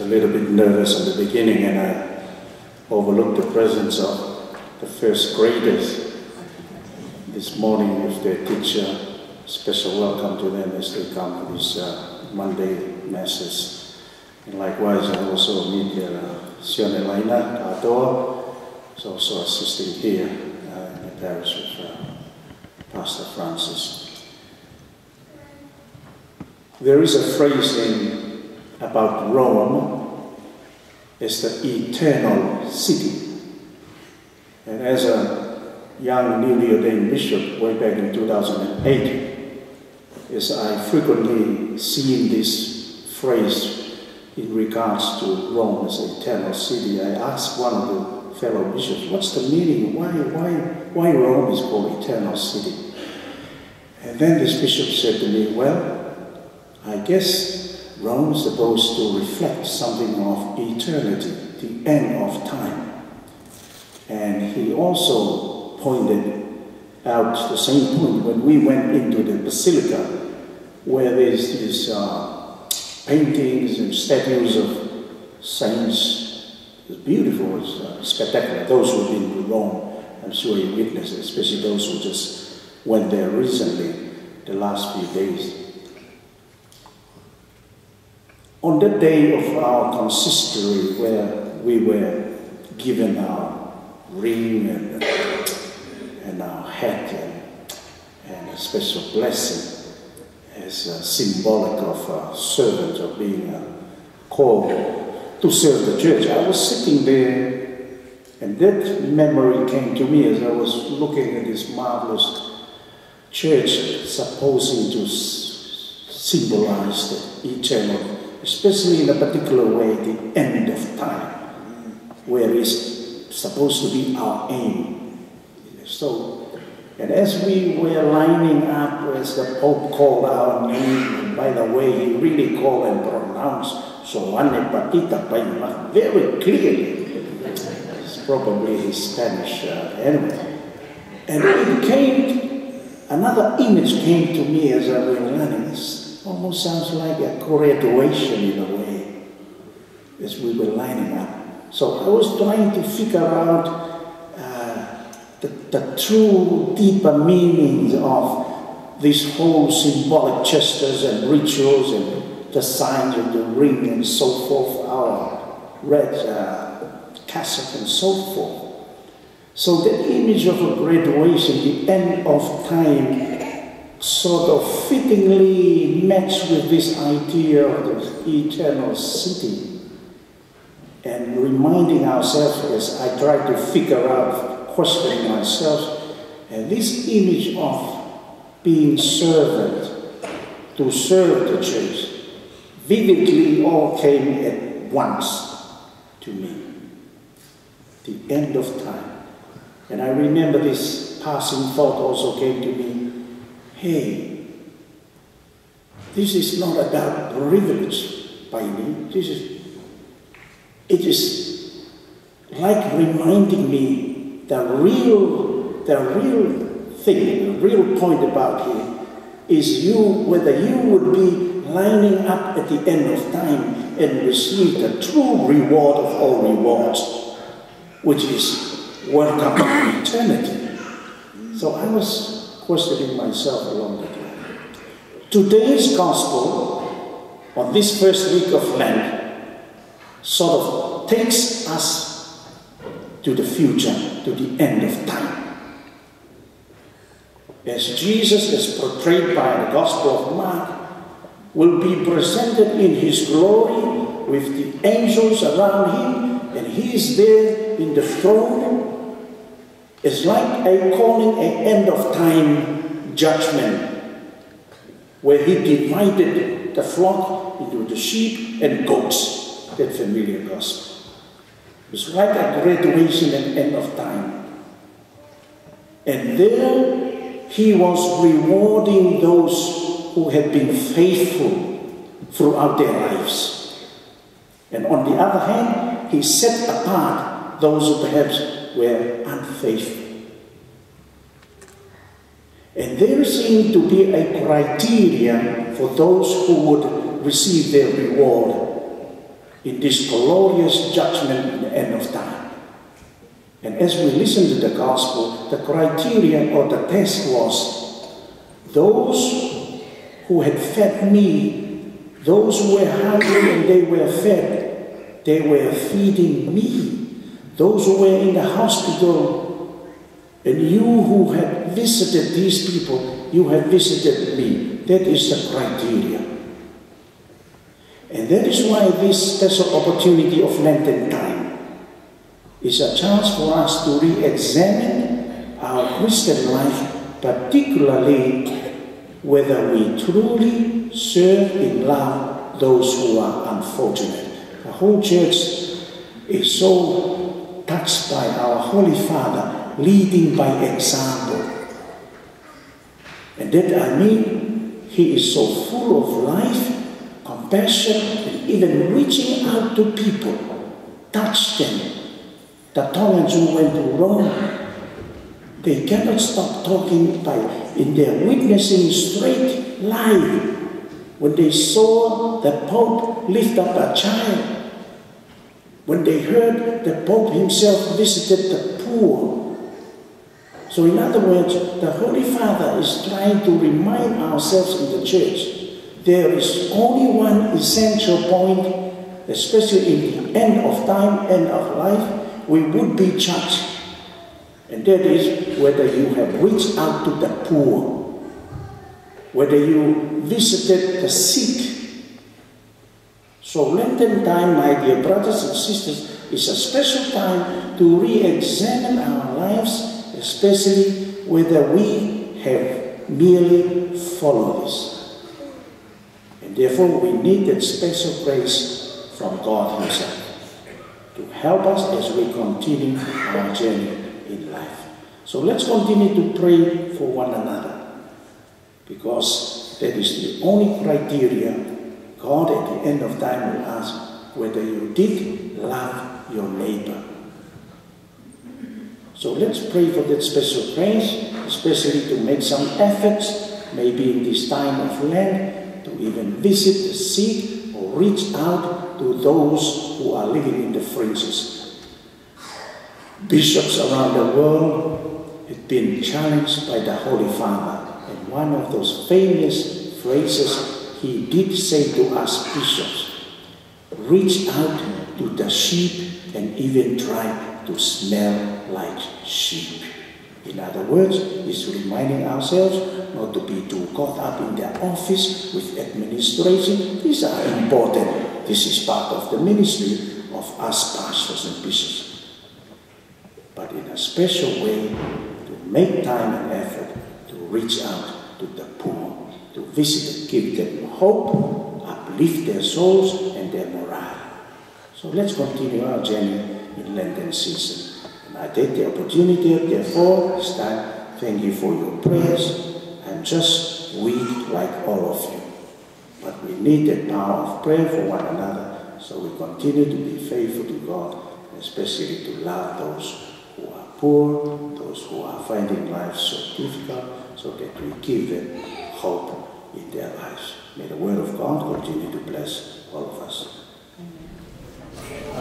a little bit nervous in the beginning, and I overlooked the presence of the first graders this morning with their teacher. Special welcome to them as they come to these Monday masses. And likewise, I also meet Soane Cardinal, who's also assisting here in the parish with Pastor Francis. There is a phrase about Rome as the eternal city. And as a young newly ordained bishop way back in 2008, as I frequently seen this phrase in regards to Rome as an eternal city, I asked one of the fellow bishops, what's the meaning? Why Rome is called eternal city? And then this bishop said to me, well, I guess Rome is supposed to reflect something of eternity, the end of time. And he also pointed out the same point when we went into the basilica, where there's these paintings and statues of saints. It's beautiful, it's spectacular. Those who've been to Rome, I'm sure you witnessed it, especially those who just went there recently, the last few days. On the day of our consistory, where we were given our ring and our hat and a special blessing as symbolic of a servant of being called to serve the church, I was sitting there, and that memory came to me as I was looking at this marvelous church, supposing to symbolize the eternal, especially in a particular way, the end of time, where it's supposed to be our aim. So, and as we were lining up, as the Pope called our name, and by the way, he really called and pronounced Soane, Patita, Paini, very clearly. It's probably his Spanish anyway. And it came, another image came to me as I was learning. It almost sounds like a graduation in a way, as we were lining up. So I was trying to figure out the true, deeper meanings of these whole symbolic gestures and rituals and the signs of the ring and so forth, our red cassock and so forth. So the image of a graduation, the end of time, sort of fittingly matched with this idea of the eternal city. And reminding ourselves, as I try to figure out, questioning myself, and this image of being servant, to serve the church, vividly all came at once to me. The end of time. And I remember this passing thought also came to me, hey, this is not about privilege by me. It is like reminding me the real thing, the real point about here is whether you would be lining up at the end of time and receive the true reward of all rewards, which is welcome to eternity. So I was questioning myself along that way. Today's gospel, on this first week of Lent, sort of takes us to the future, to the end of time. As Jesus is portrayed by the Gospel of Mark, will be presented in his glory with the angels around him, and he is there in the throne. It's like calling an end of time judgment, where he divided the flock into the sheep and goats. That familiar gospel. It's like a graduation at the end of time. And there he was rewarding those who had been faithful throughout their lives. And on the other hand, he set apart those who perhaps were unfaithful. And there seemed to be a criterion for those who would receive their reward. in this glorious judgment in the end of time. And as we listen to the gospel, the criteria or the test was those who had fed me, those who were hungry and they were fed, they were feeding me. Those who were in the hospital, and you who had visited these people, you have visited me. That is the criteria. And that is why this special opportunity of Lenten time is a chance for us to re-examine our Christian life, particularly whether we truly serve in love those who are unfortunate. The whole church is so touched by our Holy Father leading by example. And that I mean, he is so full of life, compassion, and even reaching out to people, touch them. The Tongans who went to Rome, they cannot stop talking in their witnessing straight life. When they saw the Pope lift up a child, when they heard the Pope himself visited the poor. So in other words, the Holy Father is trying to remind ourselves in the church, there is only one essential point, especially in the end of time, end of life, we would be judged. And that is whether you have reached out to the poor, whether you visited the sick. So Lenten time, my dear brothers and sisters, is a special time to re-examine our lives, especially whether we have merely followed this. And therefore we need that special grace from God himself to help us as we continue our journey in life. So let's continue to pray for one another, because that is the only criteria God at the end of time will ask whether you did love your neighbor. So let's pray for that special grace, especially to make some efforts, maybe in this time of Lent, to even visit the sick or reach out to those who are living in the fringes. Bishops around the world have been challenged by the Holy Father, and one of those famous phrases he did say to us bishops, reach out to the sheep and even try to smell like sheep. In other words, he's reminding ourselves not to be too caught up in their office with administration. These are important. This is part of the ministry of us pastors and bishops. But in a special way, to make time and effort to reach out to the poor, to visit and give them hope, uplift their souls and their morale. So let's continue our journey in Lenten season. And I take the opportunity, therefore, this time, thank you for your prayers. I'm just weak like all of you. But we need the power of prayer for one another, so we continue to be faithful to God, especially to love those who are poor, those who are finding life so difficult, so that we give them hope in their lives. May the word of God continue to bless all of us. Amen.